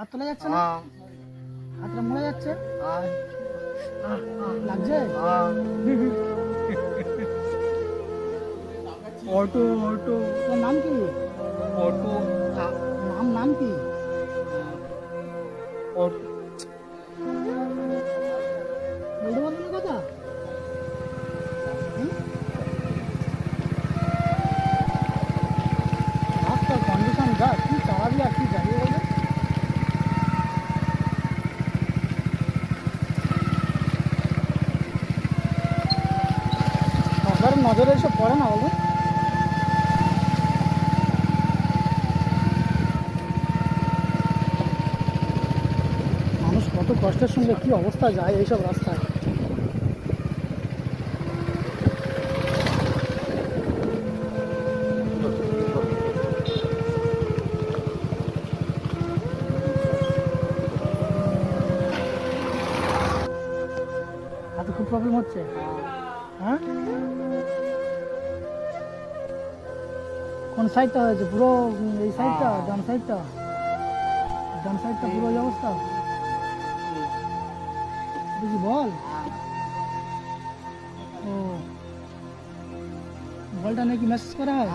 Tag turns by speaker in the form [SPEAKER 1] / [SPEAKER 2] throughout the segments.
[SPEAKER 1] হাত তোলা যাচ্ছে না, হাতটা মরে যাচ্ছে, লাগছে।
[SPEAKER 2] অটো অটো
[SPEAKER 1] তোর নাম কি?
[SPEAKER 2] অটো
[SPEAKER 1] নাম কি?
[SPEAKER 2] অটো
[SPEAKER 1] বলতে পারবো না কথা? রাস্তার কন্ডিশন যা, কি চালাবি আর কি যাবি বলবে? সরকারের নজরে এসব পড়ে না বলবে? মানুষ কত কষ্টের সঙ্গে কি অবস্থা যায় এইসব রাস্তায়। হাতে খুব প্রবলেম হচ্ছে। হ্যাঁ, কোন সাইডটা হয়েছে? পুরো এই সাইডটা, ডান সাইডটা? ডান সাইডটা পুরো এই অবস্থা? দেখি বল। ও, বলটা নাকি মেসেজ করা হয়?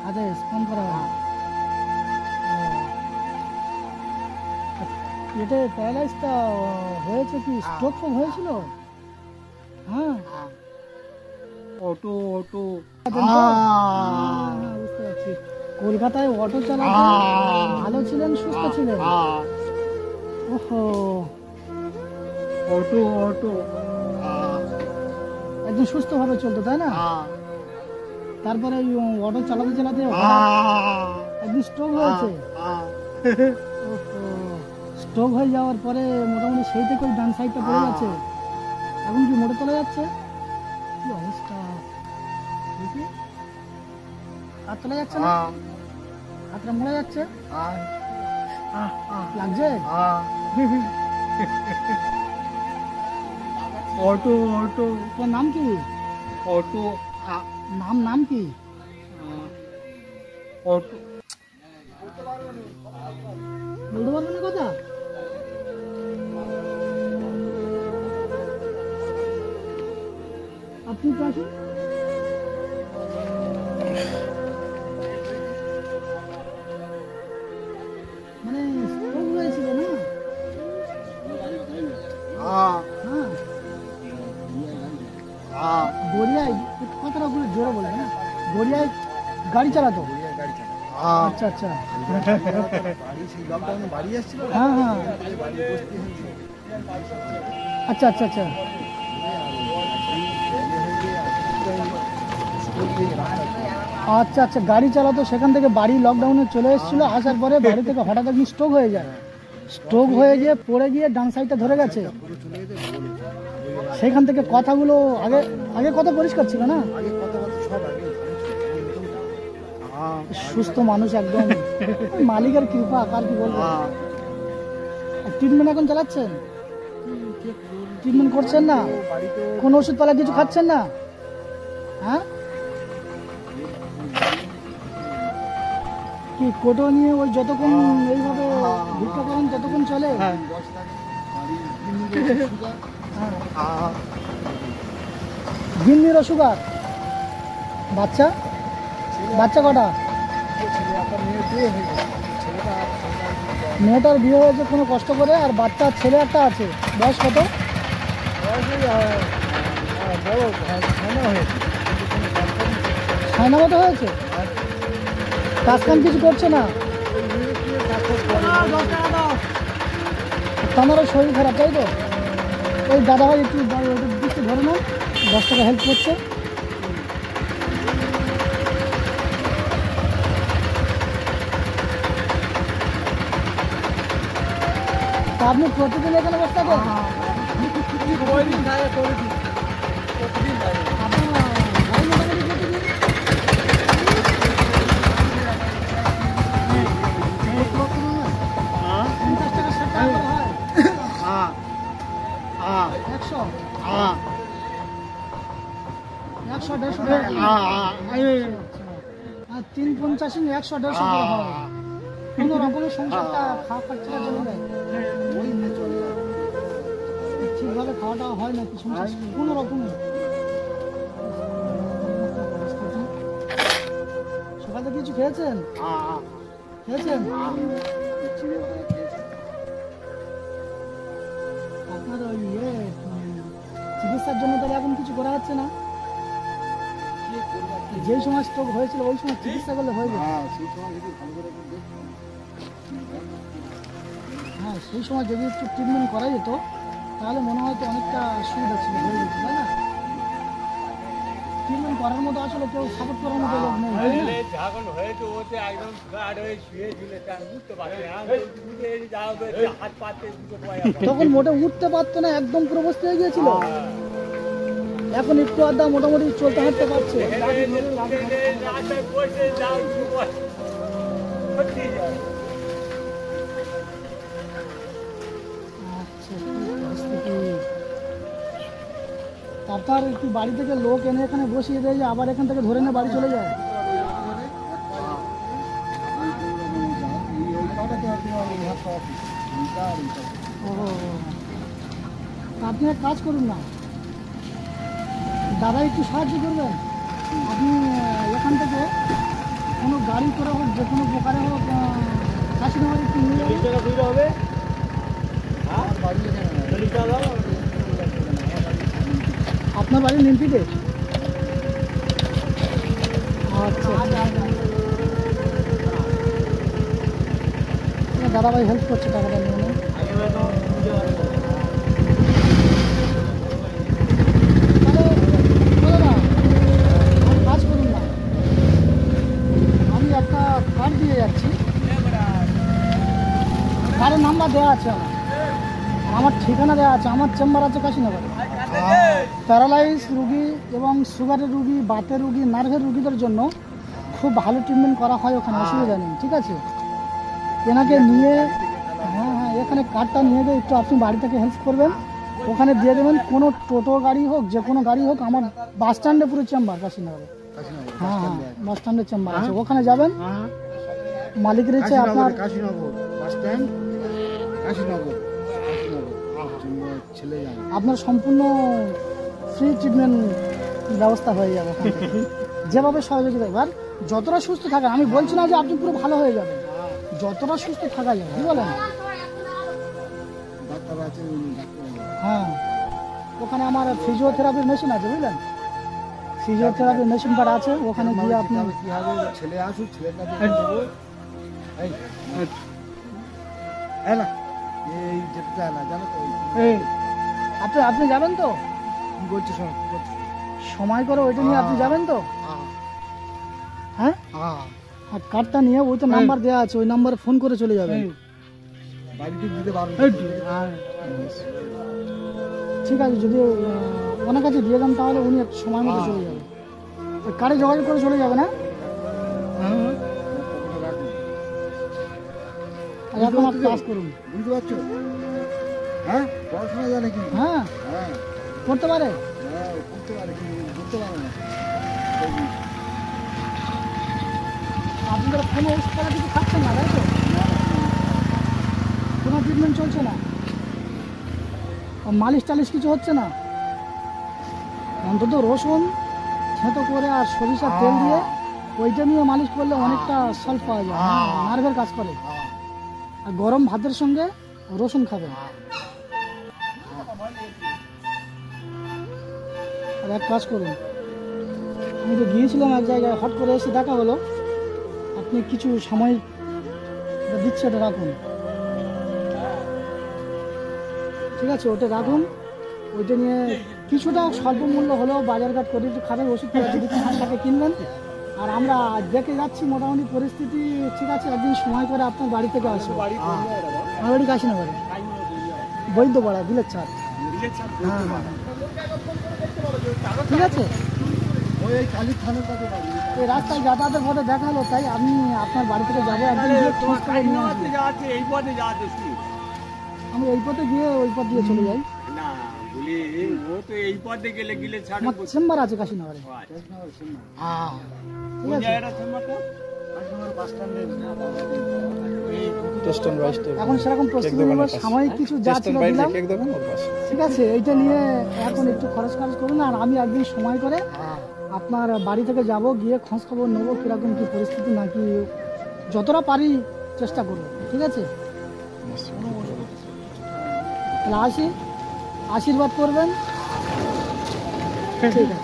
[SPEAKER 1] আদেশ ফোন করা হয়। এটা প্যারালাইজটা হয়েছে কি স্ট্রোক ফোক হয়েছিল? হ্যাঁ,
[SPEAKER 2] অটো অটো
[SPEAKER 1] বুঝতে পারছি। কলকাতায় অটো চালাতে ভালো ছিলেন, সুস্থ ছিলেন? ওহো,
[SPEAKER 2] অটো অটো
[SPEAKER 1] একদম সুস্থভাবে চলতো তাই না? তারপরে অটো চালাতে চালাতে একদিন স্ট্রোক হয়েছে। স্ট্রোক হয়ে যাওয়ার পরে মোটামুটি সেই থেকে ডান সাইডটা পড়ে যাচ্ছে। এখন কি মোটে তোলা যাচ্ছে? কি অবস্থা দেখি, হাত তোলা যাচ্ছে না, হাতটা মরে যাচ্ছে, লাগছে।
[SPEAKER 2] অটো অটো
[SPEAKER 1] তোর নাম কি?
[SPEAKER 2] অটো
[SPEAKER 1] নাম কি?
[SPEAKER 2] অটো
[SPEAKER 1] বলতে পারবো না কথা? আপনি তো আসুন। মানে স্ট্রোক হয়েছিল না? হ্যাঁ, গড়িয়ায়, কথাটা বলে জোরে বলবে না, গড়িয়ায় গাড়ি চালাতো? আচ্ছা আচ্ছা, হ্যাঁ হ্যাঁ, আচ্ছা আচ্ছা আচ্ছা, আচ্ছা আচ্ছা, গাড়ি চালাতো, সেখান থেকে বাড়ি লকডাউনে চলে এসেছিল, আসার পরে বাড়ি থেকে হঠাৎ একদিন স্ট্রোক হয়ে যায়, স্ট্রোক হয়ে গিয়ে পড়ে গিয়ে ডান সাইডটা ধরে গেছে। সেখান থেকে কথাগুলো আগে আগে কত পরিষ্কার ছিল না? সুস্থ মানুষ একদম, মালিকের কৃপা, কার কি বলবো। ট্রিটমেন্ট এখন চালাচ্ছেন? ট্রিটমেন্ট করছেন না? কোনো ওষুধ পালা কিছু খাচ্ছেন না? হ্যাঁ, কি কোটো নিয়ে ওই যতক্ষণ এইভাবে ভিক্ষা করেন ততক্ষণ চলে? গিন্নির সুগার? বাচ্চা বাচ্চা কটা? মেয়েটার বিয়ে হয়েছে কোনো কষ্ট করে, আর বাচ্চা ছেলে একটা আছে, বয়স কত? ছায়না মতো হয়েছে, কাজ কাম কিছু করছে না, তোমারও শরীর খারাপ তাই তো? ওই দাদাভাই একটু দিচ্ছে, ধরে না, 10 টাকা হেল্প করছে। আপনি প্রতিদিন এখানে বসতে থাকেন? আর 350 100 150 করে হয়। কোনো রকমের সংসারটা খাওয়া খরচাটা চলে যায়,
[SPEAKER 3] ওই নিয়ে চলে যায়।
[SPEAKER 1] ঠিকভাবে খাওয়া দাওয়া হয় না কি সংসার কোনো রকমের। সকালে কিছু খেয়েছেন? খেয়েছেন?
[SPEAKER 3] চিড়ে ভাজা খেয়েছি।
[SPEAKER 1] আপনার ওই চিকিৎসার জন্য তাহলে এখন কিছু করা হচ্ছে না?
[SPEAKER 3] কি করবো?
[SPEAKER 1] যেই সময় স্ট্রোক হয়েছিল ওই সময় চিকিৎসা করলে হয়ে যেত।
[SPEAKER 3] হ্যাঁ, সেই সময় যদি ভালো করে একটু দেখতাম।
[SPEAKER 1] হ্যাঁ, সেই সময় যদি একটু ট্রিটমেন্ট করা যেত তাহলে মনে হয় তো অনেকটা সুবিধা ছিল, হয়ে যেত, তাই না? ট্রিটমেন্ট করার মতো আসলে কেউ সাপোর্ট করার মতো লোক নেই, তাই না?
[SPEAKER 2] যখন হয়েছে ওতে একদম ফ্ল্যাট হয়ে শুয়েছিল, তার বুঝতে পারছি হাত পাতে দুটো পয়সা
[SPEAKER 1] তখন মোটে উঠতে পারতো না, একদম পুরো বসতে হয়ে গিয়েছিল। এখন একটু আধা মোটামুটি চলতে হাঁটতে পারছে।
[SPEAKER 2] রাস্তায় বসে যাও সত্যি যায়।
[SPEAKER 1] আচ্ছা, কি পরিস্থিতি। তারপর একটু বাড়ি থেকে লোক এনে এখানে বসিয়ে দেয়, যে আবার এখান থেকে ধরে নিয়ে বাড়ি চলে যায়। ও, তা আপনি এক কাজ করুন না, দাদা একটু সাহায্য করবেন। আপনি এখান থেকে কোনো গাড়ি করে হোক, যে কোনো প্রকারে হোক, কাশিনগর একটু নিয়ে যাবেন।
[SPEAKER 2] হবে
[SPEAKER 1] আপনার বাড়ি নিমতিতে? আচ্ছা, দাদাভাই হেল্প করছে টাকাটা নিয়ে নেন। তাহলে দাদা, এক কাজ করুন না, আমি একটা কার্ড দিয়ে যাচ্ছি, কার্ডের নাম্বার দেওয়া আছে আমার, আর আমার ঠিকানা দেওয়া আছে, আমার চেম্বার আছে কাশীনগরে। প্যারালাইজ রুগী এবং সুগারের রুগী, বাতের রুগী, নার্ভের রুগীদের জন্য খুব ভালো ট্রিটমেন্ট করা হয় ওখানে, অসুবিধা নেই, ঠিক আছে? এনাকে নিয়ে, হ্যাঁ হ্যাঁ, এখানে কার্ডটা নিয়ে গিয়ে একটু আপনি বাড়ি থেকে হেল্প করবেন, ওখানে দিয়ে দেবেন। কোনো টোটো গাড়ি হোক, যে কোনো গাড়ি হোক, আমার বাস স্ট্যান্ডে পুরো চেম্বার কাশীনগরে। হ্যাঁ হ্যাঁ, বাস স্ট্যান্ডের চেম্বার আছে, ওখানে যাবেন। মালিকের ইচ্ছে আপনার
[SPEAKER 3] কাশীনগর বাস স্ট্যান্ড, কাশীনগর ছেলে যাবে।
[SPEAKER 1] আপনার সম্পূর্ণ ফ্রি ট্রিটমেন্ট ব্যবস্থা হয়ে যাবে ওখান থেকে। যেভাবে সহযোগিতা, এবার যতটা সুস্থ থাকা, আমি বলছি না যে আপনি পুরো ভালো হয়ে যাবেন, যতটা সুস্থ থাকা যায়, কি বলেন?
[SPEAKER 3] ডাক্তার আছে, ডাক্তার
[SPEAKER 1] হ্যাঁ, ওখানে আমার ফিজিওথেরাপির মেশিন আছে, বুঝলেন? ফিজিওথেরাপির মেশিন কার্ড আছে, ওখানে গিয়ে আপনি
[SPEAKER 3] কি হবে, ছেলে আসুক, ছেলের কাছে দেবো। এই এই না, এই যেতে চায় না, জানো তো?
[SPEAKER 1] এই, আপনি আপনি যাবেন তো?
[SPEAKER 3] কি করছো শোনো, কি করছো?
[SPEAKER 1] সময় করে ওইটা নিয়ে আপনি যাবেন তো? হ্যাঁ, আর কার্ডটা নিয়ে ওই তো নাম্বার দেওয়া আছে, ওই নাম্বারে ফোন করে চলে যাবেন।
[SPEAKER 3] বাড়িতে দিতে পারবো।
[SPEAKER 1] ঠিক আছে, যদি ওনার কাছে দিয়ে দেন তাহলে উনি একটু সময় মতো চলে যাবেন। ওই কার্ডে যোগাযোগ করে চলে যাবেন। হ্যাঁ, আর এখন আপনি কাজ করুন।
[SPEAKER 3] বুঝতে পারছো? হ্যাঁ, পড়াশোনা জানে কি?
[SPEAKER 1] হ্যাঁ,
[SPEAKER 3] হ্যাঁ
[SPEAKER 1] করতে পারে।
[SPEAKER 3] হ্যাঁ, করতে পারে, কি করতে পারে না।
[SPEAKER 1] আপনাদের কোনো ওষুধ পালা কিছু খাচ্ছেন না, তাই তো? কোনো ট্রিটমেন্ট চলছে না, মালিশ টালিশ কিছু হচ্ছে না? অন্তত রসুন থেঁতো করে আর সরিষার তেল দিয়ে ওইটা নিয়ে মালিশ করলে অনেকটা সলভ পাওয়া যায়, নার্ভের কাজ করে। আর গরম ভাতের সঙ্গে রসুন খাবেন। আর এক কাজ করুন, আমি তো গিয়েছিলাম এক জায়গায়, হট করে এসে দেখা হলো, আপনি কিছু সময় দিচ্ছে, ওটা রাখুন, ঠিক আছে? ওটা রাখুন, ওইটা নিয়ে কিছুটা স্বল্প মূল্য হলেও বাজারঘাট করে একটু খাবেন, ওষুধ যদি টাকা কিনবেন। আর আমরা দেখে যাচ্ছি মোটামুটি পরিস্থিতি ঠিক আছে, একদিন সময় করে আপনার বাড়ি থেকে আসবো। আমার বাড়ি কাশীনগরে, বৈদ্যপাড়া, বিলের ছাদ। হ্যাঁ হ্যাঁ, ঠিক আছে।
[SPEAKER 3] ওই কালী থানার কাছে বাড়ি।
[SPEAKER 1] এই রাস্তায় যাতায়াতের পথে দেখা হলো, তাই আমি আপনার বাড়ি থেকে যাবো, একদিন গিয়ে খোঁজ করে নিয়ে আসবো।
[SPEAKER 2] যাচ্ছে এই পথে যাচ্ছে
[SPEAKER 1] আমি এই পথে গিয়ে ওই পথ দিয়ে চলে যাই।
[SPEAKER 2] না বলি, ও তো এই পথে গেলে গেলে ছাড়ে।
[SPEAKER 1] আমার চেম্বার আছে কাশীনগরে।
[SPEAKER 3] কাশীনগর সিনেমা।
[SPEAKER 1] হ্যাঁ, ঠিক
[SPEAKER 2] কোন
[SPEAKER 1] আছে।
[SPEAKER 2] জায়গাটা চেম্বারটা?
[SPEAKER 3] কাশীনগর বাস স্ট্যান্ডে
[SPEAKER 4] টেস্টন বাই স্টেপ
[SPEAKER 1] এখন সেরকম প্রস্তুতি নেব, সাময়িক কিছু যা ছিল দিলাম,
[SPEAKER 4] কেক দোকান ওর পাশে।
[SPEAKER 1] ঠিক আছে? এইটা নিয়ে এখন একটু খরচ করুন, আর আমি একদিন সময় করে আপনার বাড়ি থেকে যাব, গিয়ে খোঁজ খবর নেবো কীরকম কী পরিস্থিতি, নাকি যতটা পারি চেষ্টা করবো, ঠিক আছে? তাহলে আসি, আশীর্বাদ করবেন, ঠিক আছে।